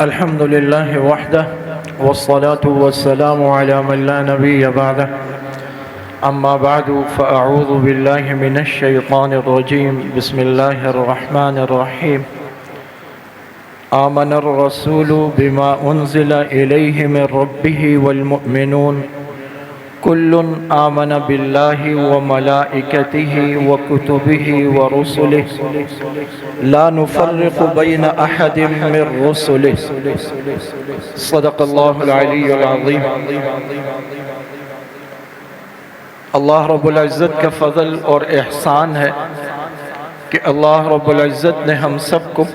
الحمد لله وحده والصلاة والسلام على من لا نبي بعده أما بعد فأعوذ بالله من الشيطان الرجيم بسم الله الرحمن الرحيم آمن الرسول بما أنزل إليه من ربه والمؤمنون كل آمن بالله وملائكته وكتبه ورسله لا نفرق بين أحد من رسله صدق الله العلي العظيم۔ اللہ رب العزت کا فضل اور احسان ہے کہ اللہ رب العزت نے ہم سب کو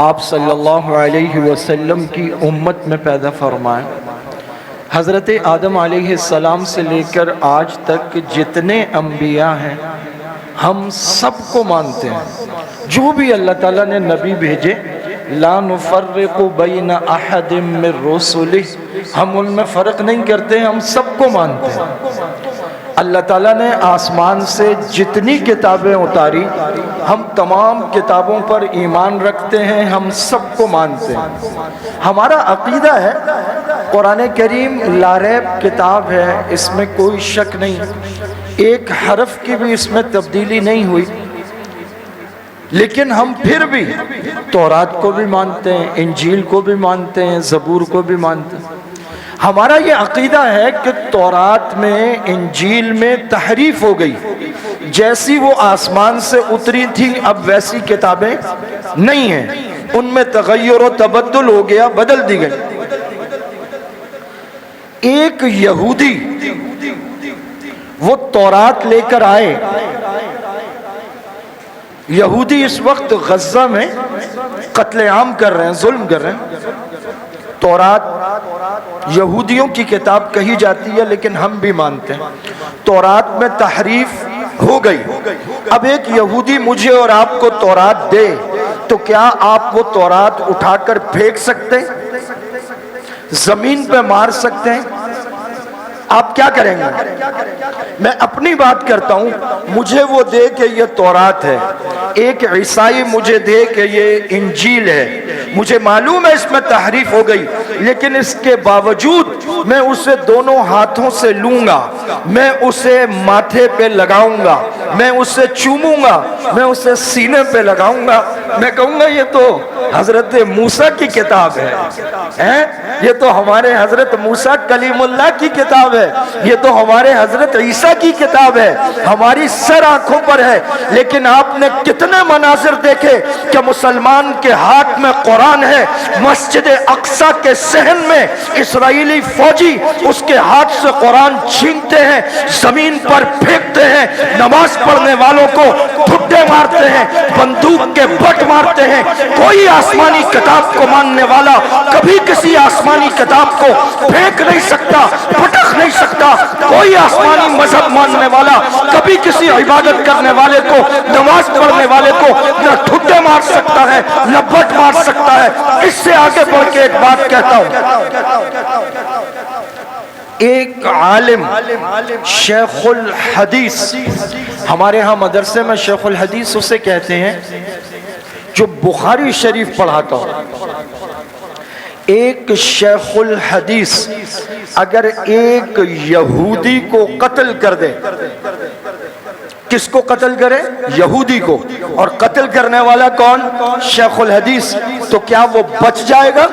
آپ صلی اللہ علیہ وسلم کی امت میں پیدا فرمایا۔ حضرت آدم علیہ السلام سے لے کر آج تک جتنے انبیاء ہیں ہم سب کو مانتے ہیں، جو بھی اللہ تعالیٰ نے نبی بھیجے لا نفرق بین احد من رسلہ، ہم ان میں فرق نہیں کرتے، ہم سب کو مانتے ہیں۔ اللہ تعالیٰ نے آسمان سے جتنی کتابیں اتاری ہم تمام کتابوں پر ایمان رکھتے ہیں، ہم سب کو مانتے ہیں۔ ہمارا عقیدہ ہے قرآن کریم لا ریب کتاب ہے، اس میں کوئی شک نہیں، ایک حرف کی بھی اس میں تبدیلی نہیں ہوئی، لیکن ہم پھر بھی تورات کو بھی مانتے ہیں، انجیل کو بھی مانتے ہیں، زبور کو بھی مانتے ہیں۔ ہمارا یہ عقیدہ ہے کہ تورات میں انجیل میں تحریف ہو گئی، جیسی وہ آسمان سے اتری تھی اب ویسی کتابیں نہیں ہیں، ان میں تغیر و تبدل ہو گیا، بدل دی گئی۔ ایک یہودی وہ تورات لے کر آئے، یہودی اس وقت غزہ میں قتل عام کر رہے ہیں، ظلم کر رہے ہیں۔ تورات یہودیوں کی کتاب کہی جاتی ہے لیکن ہم بھی مانتے ہیں، تورات میں تحریف ہو گئی۔ اب ایک یہودی مجھے اور آپ کو تورات دے تو کیا آپ وہ تورات اٹھا کر پھینک سکتے ہیں؟ زمین پہ مار سکتے ہیں؟ آپ کیا کریں گے؟ میں اپنی بات کرتا ہوں، مجھے وہ دے کہ یہ تورات ہے، ایک عیسائی مجھے دے کہ یہ انجیل ہے، مجھے معلوم ہے اس میں تحریف ہو گئی، لیکن اس کے باوجود میں اسے دونوں ہاتھوں سے لوں گا، میں اسے ماتھے پہ لگاؤں گا، میں اسے چوموں گا، میں اسے سینے پہ لگاؤں گا، میں کہوں گا یہ تو حضرت موسیٰ کی کتاب ہے، یہ تو ہمارے حضرت موسیٰ کلیم اللہ کی کتاب ہے، یہ تو ہمارے حضرت عیسیٰ کی کتاب ہے، ہماری سر آنکھوں پر ہے۔ لیکن آپ نے کتنے مناظر دیکھے کہ مسلمان کے ہاتھ میں قرآن ہے، مسجد اقصیٰ کے صحن میں اسرائیلی فوجی اس کے ہاتھ سے قرآن چھینتے ہیں، زمین پر پھینکتے ہیں، نماز پڑھنے والوں کو ٹھڈے مارتے ہیں، بندوق کے بٹ مارتے ہیں۔ کوئی آسمانی کتاب کو ماننے والا کبھی کسی آسمانی کتاب کو پھینک نہیں سکتا، پٹک نہیں سکتا۔ کوئی آسمانی مذہب ماننے والا کبھی کسی عبادت کرنے والے کو، نماز پڑھنے والے کو نہ ٹھڈے مار سکتا ہے نہ بٹ مار سکتا ہے۔ اس سے آگے بڑھ کے ایک بات کہتا ہوں، ایک عالم شیخ الحدیث، ہمارے ہاں مدرسے میں شیخ الحدیث اسے کہتے ہیں جو بخاری شریف پڑھاتا ہو۔ ایک شیخ الحدیث اگر ایک یہودی کو قتل کر دے، کس کو قتل کرے؟ یہودی کو، اور قتل کرنے والا کون؟ شیخ الحدیث، تو کیا وہ بچ جائے گا؟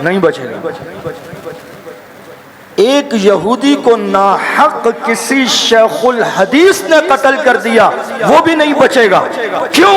نہیں بچے گا۔ ایک یہودی کو ناحق کسی شیخ الحدیث نے قتل کر دیا، وہ بھی نہیں بچے گا۔ کیوں؟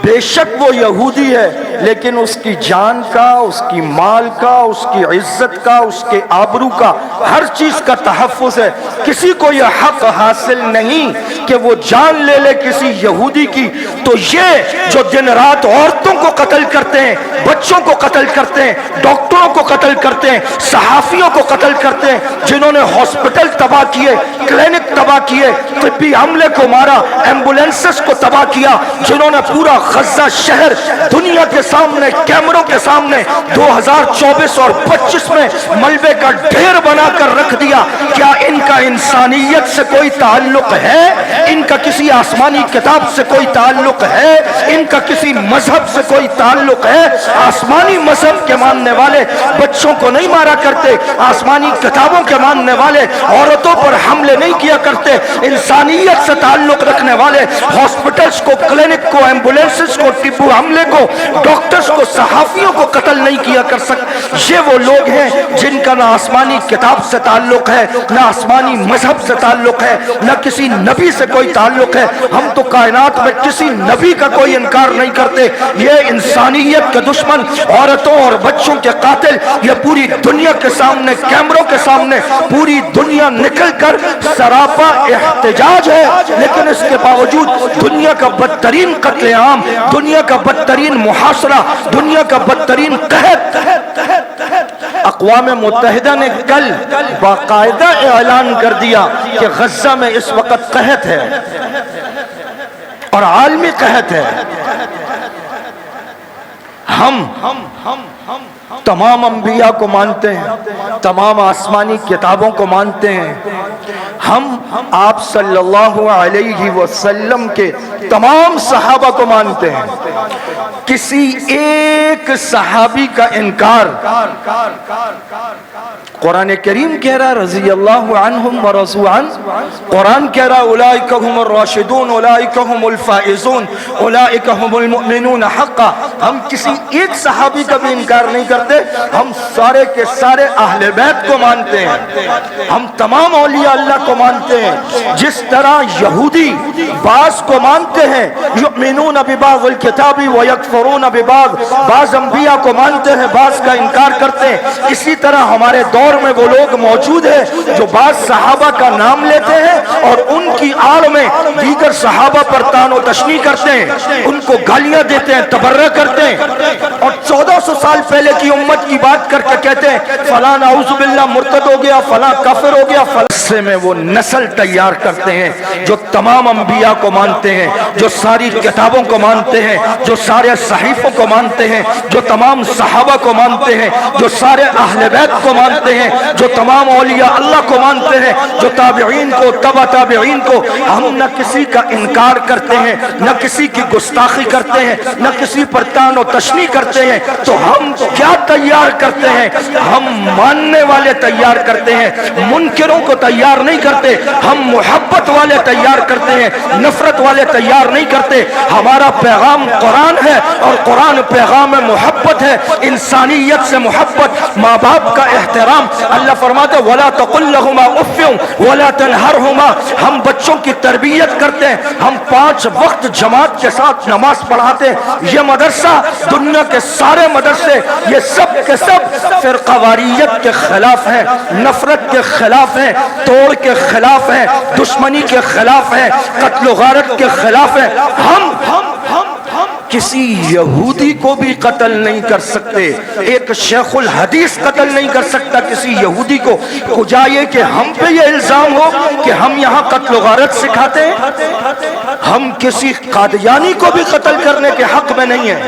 بے شک وہ یہودی ہے، لیکن اس کی جان کا، اس کی مال کا، اس کی عزت کا، اس کے آبرو کا، ہر چیز کا تحفظ ہے۔ کسی کو یہ حق حاصل نہیں کہ وہ جان لے لے کسی یہودی کی۔ تو یہ جو دن رات عورتوں کو قتل کرتے ہیں، بچوں کو قتل کرتے ہیں، ڈاکٹروں کو قتل کرتے ہیں، صحافیوں کو قتل کرتے ہیں، جنہوں نے ہاسپٹل تباہ کیے، کلینک تباہ کیے، طبی عملے کو مارا، ایمبولینسز کو تباہ کیا، جنہوں نے پورا غزہ شہر دنیا کے سامنے کیمروں کے سامنے 2024 اور 25 میں ملبے کا ڈھیر بنا کر رکھ دیا. کیا ان کا انسانیت سے کوئی تعلق ہے؟ ان کا کسی آسمانی کتاب سے کوئی تعلق ہے؟ ان کا کسی مذہب سے کوئی تعلق ہے؟ آسمانی مذہب کے ماننے والے بچوں کو نہیں مارا کرتے، آسمانی کتابوں کے ماننے والے عورتوں پر حملے نہیں کیا کرتے، انسانیت سے تعلق رکھنے والے ہاسپٹلز کو، کلینک کو، ایمبولینسز کو، طبی عملے کو، ڈاکٹرز کو، صحافیوں کو قتل نہیں کیا کر سکتے. یہ وہ لوگ ہیں جن کا نہ آسمانی کتاب سے تعلق ہے، نہ آسمانی مذہب سے تعلق ہے، نہ کسی نبی سے کوئی تعلق ہے. ہم تو کائنات میں کسی نبی کا کوئی انکار نہیں کرتے. یہ انسانیت کے دشمن، عورتوں اور بچوں کے قاتل، یہ پوری دنیا کے سامنے، کیمروں کے سامنے پوری دنیا نکل کر سراپا احتجاج ہے. لیکن اس کے باوجود دنیا کا بدترین قتل عام، دنیا کا بدترین محاصرہ، دنیا کا بدترین قحط، اقوام متحدہ نے کل باقاعدہ اعلان کر دیا کہ غزہ میں اس وقت قحط ہے اور عالمی قحط ہے. ہم تمام انبیاء کو مانتے ہیں، تمام آسمانی کتابوں کو مانتے ہیں. ہم آپ صلی اللہ علیہ وسلم کے تمام صحابہ کو مانتے ہیں. کسی ایک صحابی کا انکار قرآن کریم کہہ رہا رضی اللہ عنہم ورضوا عنہ، قرآن کہہ رہا اولئک هم الراشدون اولئک هم الفائزون اولئک هم المؤمنون حقا. ہم کسی ایک صحابی کا بھی انکار نہیں کرتے. ہم سارے کے سارے اہل بیت کو مانتے ہیں، ہم تمام اولیاء اللہ کو مانتے ہیں. جس طرح یہودی بعض کو مانتے ہیں، یؤمنون ببعض الکتاب ویکفرون ببعض، بعض انبیاء کو مانتے ہیں، بعض کا انکار کرتے ہیں. اسی طرح ہمارے دور میں وہ لوگ موجود ہیں جو بعض صحابہ کا نام لیتے ہیں اور ان کی آڑ میں دیگر صحابہ پر طعن و تشنیع کرتے ہیں، ان کو گالیاں دیتے ہیں، تبرہ کرتے ہیں اور 1400 سال پہلے کی امت کی بات کر کے کہتے ہیں فلاں نعوذ باللہ مرتد ہو گیا، فلاں کافر ہو گیا. فلسفے میں وہ نسل تیار کرتے ہیں جو تمام انبیاء کو مانتے ہیں، جو ساری کتابوں کو مانتے ہیں، جو سارے صحیفوں کو مانتے ہیں، جو تمام صحابہ کو مانتے ہیں، جو سارے اہل بیت کو مانتے ہیں، جو تمام اولیاء اللہ کو مانتے ہیں، جو تابعین کو، تبع تابعین کو. ہم نہ کسی کا انکار کرتے ہیں، نہ کسی کی گستاخی کرتے ہیں، نہ کسی پر طعن و تشنیع کرتے ہیں. تو ہم کیا تیار کرتے ہیں؟ ہم ماننے والے تیار کرتے ہیں، منکروں کو تیار نہیں کرتے. ہم محبت والے تیار کرتے ہیں، نفرت والے تیار نہیں کرتے. ہمارا پیغام قرآن ہے اور قرآن پیغام محبت ہے، انسانیت سے محبت، ماں باپ کا احترام. اللہ فرماتے وَلَا تَقُلْ لَهُمَا أُفٍّ وَلَا تَنْهَرْهُمَا. ہم بچوں کی تربیت کرتے ہیں، ہم 5 وقت جماعت کے ساتھ نماز پڑھاتے ہیں. یہ مدرسہ دنیا کے سارے مدرسے یہ سب کے سب فرقہ واریت کے خلاف ہیں، نفرت کے خلاف ہیں، توڑ کے خلاف ہیں، دشمنی کے خلاف ہیں، قتل و غارت کے خلاف ہیں. ہم کسی یہودی کو بھی قتل نہیں کر سکتے. ایک شیخ الحدیث قتل نہیں کر سکتا کسی یہودی کو. کجا یہ کہ ہم پہ یہ الزام ہو کہ ہم یہاں قتل و غارت سکھاتے ہیں. ہم کسی قادیانی کو بھی قتل کرنے کے حق میں نہیں ہیں.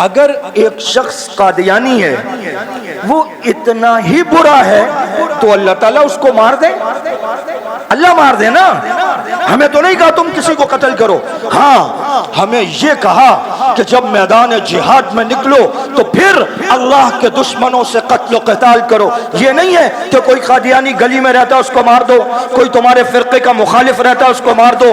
اگر ایک شخص قادیانی ہے، وہ اتنا ہی برا ہے تو اللہ تعالیٰ اس کو مار دے. اللہ مار دے نا. ہمیں تو نہیں کہا تم کسی کو قتل کرو. ہاں ہمیں یہ کہا کہ جب میدان جہاد میں نکلو تو پھر اللہ کے دشمنوں سے قتل و قتال کرو. یہ نہیں ہے کہ کوئی قادیانی گلی میں رہتا ہے اس کو مار دو، کوئی تمہارے فرقے کا مخالف رہتا ہے اس کو مار دو.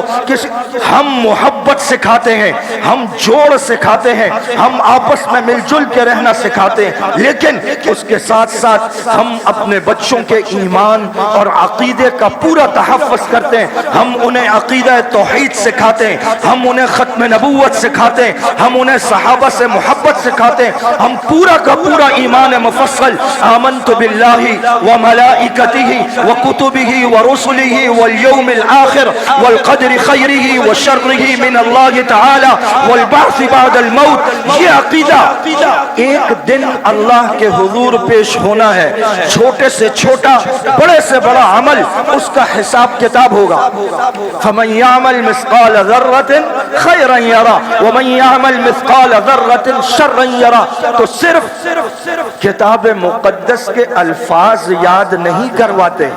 ہم محبت سکھاتے ہیں، ہم جوڑ سکھاتے ہیں، ہم آپس میں مل جل کے رہنا سکھاتے ہیں. لیکن اس کے ساتھ ساتھ ہم اپنے بچوں کے ایمان اور عقیدے کا پورا تحفظ کرتے ہیں. ہم انہیں عقیدہ توحید سکھاتے ہیں، ہم انہیں ختم نبوت سکھاتے ہیں، ہم انہیں صحابہ سے محبت سکھاتے ہیں. ہم پورا کا پورا ایمان مفصل آمنت باللہ وملائکتہ وکتبہ ورسلہ والیوم الآخر والقدر خیرہ وشرہ من اللہ تعالی والبعث بعد الموت. یہ عقیدہ ایک دن اللہ کے حضور پیش ہونا ہے. چھوٹے سے چھوٹا، بڑے سے بڑا عمل اس کا حساب حساب کتاب ہوگا. فمن يعمل مثقال ذرة خيرا يرى ومن يعمل مثقال ذرة شرا يرى. تو صرف کتاب مقدس کے الفاظ یاد نہیں کرواتے،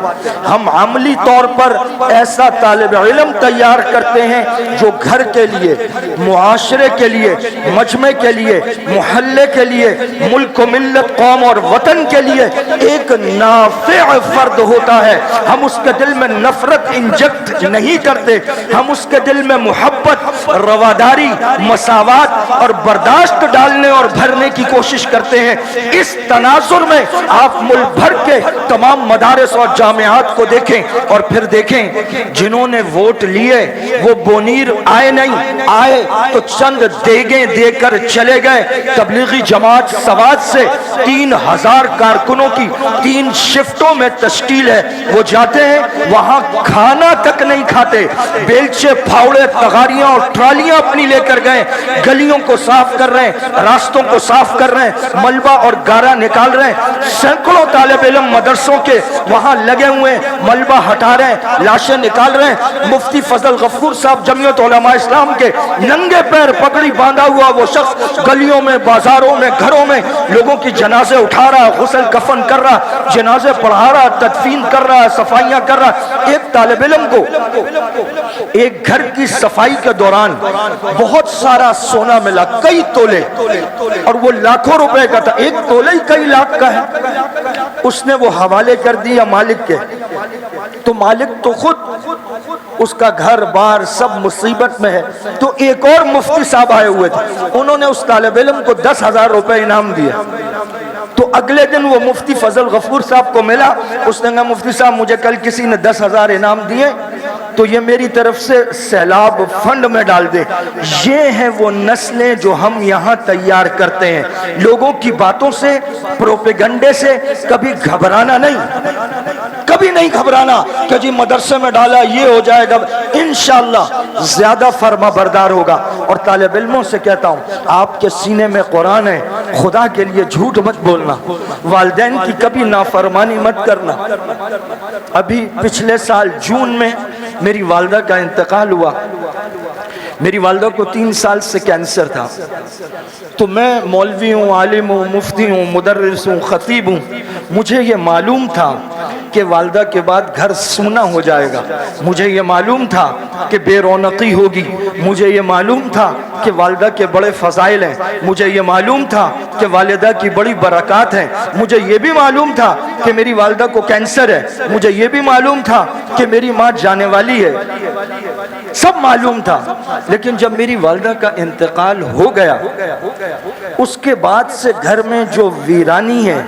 ہم عملی طور پر ایسا طالب علم تیار کرتے ہیں جو گھر کے لیے، معاشرے کے لیے، مجمع کے لیے، محلے کے لیے، ملک و ملت، قوم اور وطن کے لیے ایک نافع فرد ہوتا ہے. ہم اس کے دل میں نفرت انجیکٹ نہیں کرتے، ہم اس کے دل میں محبت، رواداری، مساوات اور برداشت ڈالنے اور بھرنے کی کوشش کرتے ہیں. اس تناظر میں آپ ملک بھر کے تمام مدارس اور جامعات کو دیکھیں اور پھر دیکھیں جنہوں نے ووٹ لیے وہ بونیر آئے نہیں، آئے تو چند دیگیں دے کر چلے گئے. تبلیغی جماعت سوات سے 3000 کارکنوں کی 3 شفٹوں میں تشکیل ہے. وہ جاتے ہیں وہاں کھانا تک نہیں کھاتے، بیلچے پھاوڑے تغاریاں اور ٹرالیاں اپنی لے کر گئے، گلیوں کو صاف کر رہے ہیں، راستوں کو صاف کر رہے ہیں، ملبہ اور گارا نکال رہے ہیں. سینکڑوں طالب علم مدرسوں کے وہاں لگے ہوئے ہیں، ملبہ ہٹا رہے ہیں، لاشیں نکال رہے ہیں. مفتی فضل غفور صاحب جمعیت علماء اسلام کے ننگے پیر پگڑی باندھا ہوا وہ شخص گلیوں میں، بازاروں میں، گھروں میں لوگوں کی جنازے اٹھا رہا، غسل کفن کر رہا، جنازے پڑھا رہا، تدفین کر رہا، صفائیاں کر رہا. ایک طالب علم کو ایک گھر کی صفائی کے دوران بہت سارا سونا ملا، کئی تولے، اور وہ لاکھوں روپے کا تھا، ایک تولے ہی کئی لاکھ کا ہے. اس نے وہ حوالے کر دیا مالک کے، تو مالک تو خود اس کا گھر بار سب مصیبت میں ہے. تو ایک اور مفتی صاحب آئے ہوئے تھے، انہوں نے اس طالب علم کو 10,000 روپے انعام دیا. تو اگلے دن وہ مفتی فضل غفور صاحب کو ملا، اس نے کہا مفتی صاحب مجھے کل کسی نے 10,000 انعام دیے تو یہ میری طرف سے سیلاب فنڈ میں ڈال دے. یہ ہیں وہ نسلیں جو ہم یہاں تیار کرتے ہیں. لوگوں کی باتوں سے، پروپیگنڈے سے کبھی گھبرانا نہیں، کبھی نہیں گھبرانا کہ جی مدرسے میں ڈالا یہ ہو جائے گا. انشاءاللہ زیادہ فرما بردار ہوگا. اور طالب علموں سے کہتا ہوں آپ کے سینے میں قرآن ہے، خدا کے لیے جھوٹ مت بولنا، والدین کی کبھی نافرمانی مت کرنا. ابھی پچھلے سال جون میں میری والدہ کا انتقال ہوا. میری والدہ کو 3 سال سے کینسر تھا. تو میں مولوی ہوں، عالم ہوں، مفتی ہوں، مدرس ہوں، خطیب ہوں. مجھے یہ معلوم تھا کہ والدہ کے بعد گھر سونا ہو جائے گا. مجھے یہ معلوم تھا کہ بے رونقی ہوگی. مجھے یہ معلوم تھا کہ والدہ کے بڑے فضائل ہیں. مجھے یہ معلوم تھا کہ والدہ کی بڑی برکات ہیں. مجھے یہ بھی معلوم تھا کہ میری والدہ کو کینسر ہے. مجھے یہ بھی معلوم تھا کہ میری ماں جانے والی ہے. سب معلوم تھا. لیکن جب میری والدہ کا انتقال ہو گیا اس کے بعد سے گھر میں جو ویرانی ہے،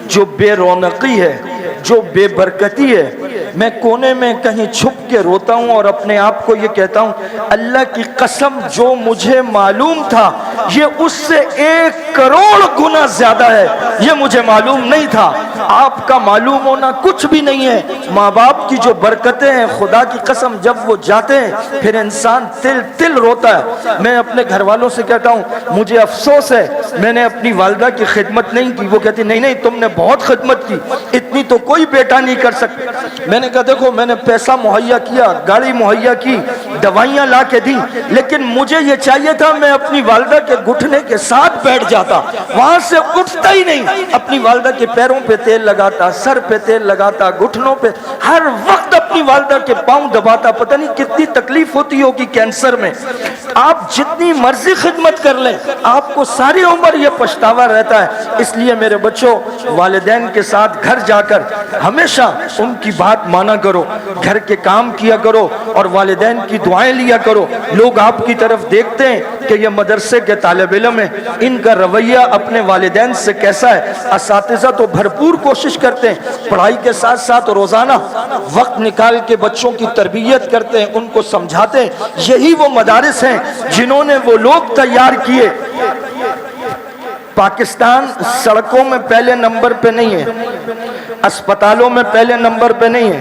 جو بے رونقی ہے، جو بے برکتی ہے، میں کونے میں کہیں چھپ کے روتا ہوں اور اپنے آپ کو یہ کہتا ہوں اللہ کی قسم جو مجھے معلوم تھا یہ اس سے 1 کروڑ گنا زیادہ ہے. یہ مجھے معلوم نہیں تھا. آپ کا معلوم ہونا کچھ بھی نہیں ہے. ماں باپ کی جو برکتیں ہیں خدا کی قسم جب وہ جاتے ہیں پھر انسان تل تل روتا ہے. میں اپنے گھر والوں سے کہتا ہوں مجھے افسوس ہے میں نے اپنی والدہ کی خدمت نہیں کی. وہ کہتی نہیں نہیں تم نے بہت خدمت کی، اتنی تو کوئی بیٹا نہیں کر سکتا. میں نے کہا دیکھو میں نے پیسہ مہیا کیا، گاڑی مہیا کی، دوائیاں لا کے دی، لیکن مجھے یہ چاہیے تھا میں اپنی والدہ کے گھٹنے کے ساتھ بیٹھ جاتا، وہاں سے اٹھتا ہی نہیں. اپنی والدہ کے پیروں پہ تیل لگاتا، سر پہ تیل لگاتا، گھٹنوں پہ، ہر وقت اپنی والدہ کے پاؤں دباتا. پتہ نہیں کتنی تکلیف ہوتی ہوگی کینسر میں. آپ جتنی مرضی خدمت کر لیں آپ کو ساری عمر یہ پچھتاوا رہتا ہے. اس لیے میرے بچوں والدین کے ساتھ گھر جا کر ہمیشہ ان کی بات مانا کرو، گھر کے کام کیا کرو اور والدین کی دعائیں لیا کرو. لوگ آپ کی طرف دیکھتے ہیں کہ یہ مدرسے کے طالب علم ہیں، ان کا رویہ اپنے والدین سے کیسا ہے. اساتذہ تو بھرپور کوشش کرتے ہیں، پڑھائی کے ساتھ ساتھ روزانہ وقت نکال کے بچوں کی تربیت کرتے ہیں، ان کو سمجھاتے ہیں. یہی وہ مدارس ہیں جنہوں نے وہ لوگ تیار کیے. پاکستان سڑکوں میں پہلے نمبر پہ نہیں ہے، اسپتالوں میں پہلے نمبر پہ نہیں ہے،